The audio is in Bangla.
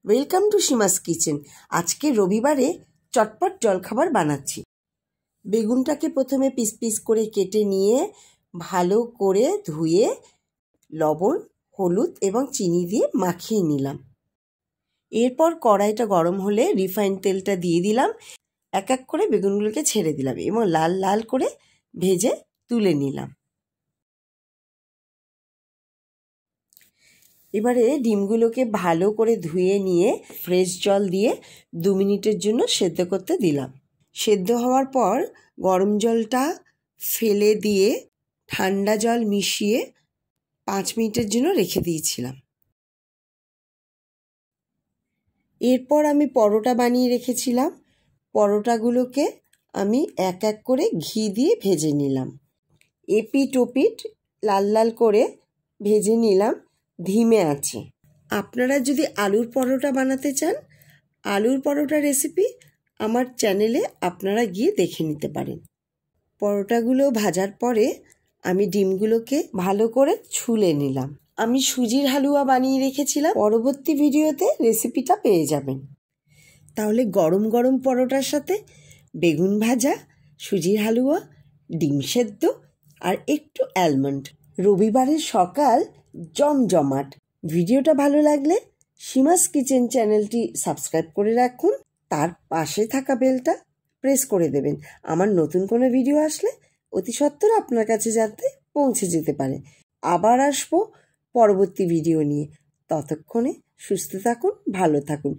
Welcome to সীমাস kitchen. আজকে রবিবারে চটপট জলখাবার বানাচ্ছি। বেগুনটাকে প্রথমে পিস পিস করে কেটে নিয়ে ভালো করে ধুয়ে লবণ, হলুদ এবং চিনি দিয়ে মাখিয়ে নিলাম। এরপর কড়াইটা গরম হলে রিফাইন্ড তেলটা দিয়ে দিলাম। এক এক করে বেগুনগুলোকে ছেড়ে দিলাম এবং লাল লাল করে ভেজে তুলে নিলাম। এবারে ডিমগুলোকে ভালো করে ধুয়ে নিয়ে ফ্রেশ জল দিয়ে 2 মিনিটের জন্য সেদ্ধ করতে দিলাম। সেদ্ধ হওয়ার পর গরম জলটা ফেলে দিয়ে ঠান্ডা জল মিশিয়ে 5 মিনিটের জন্য রেখে দিয়েছিলাম। এরপর আমি পরোটা বানিয়ে রেখেছিলাম। পরোটাগুলোকে আমি এক এক করে ঘি দিয়ে ভেজে নিলাম। এপিট ওপিট লাল লাল করে ভেজে নিলাম ধিমে আছে। আপনারা যদি আলুর পরোটা বানাতে চান, আলুর পরোটা রেসিপি আমার চ্যানেলে আপনারা গিয়ে দেখে নিতে পারেন। পরোটাগুলো ভাজার পরে আমি ডিমগুলোকে ভালো করে ছুলে নিলাম। আমি সুজির হালুয়া বানিয়ে রেখেছিলাম, পরবর্তী ভিডিওতে রেসিপিটা পেয়ে যাবেন। তাহলে গরম গরম পরোটার সাথে বেগুন ভাজা, সুজির হালুয়া, ডিম সেদ্ধ আর একটু অ্যালমন্ড। রবিবারের সকাল জমজমাট। ভিডিওটা ভালো লাগলে সীমাস কিচেন চ্যানেলটি সাবস্ক্রাইব করে রাখুন, তার পাশে থাকা বেলটা প্রেস করে দেবেন। আমার নতুন কোনো ভিডিও আসলে অতি সত্বর আপনার কাছে যাতে পৌঁছে যেতে পারে। আবার আসবো পরবর্তী ভিডিও নিয়ে। ততক্ষণে সুস্থ থাকুন, ভালো থাকুন।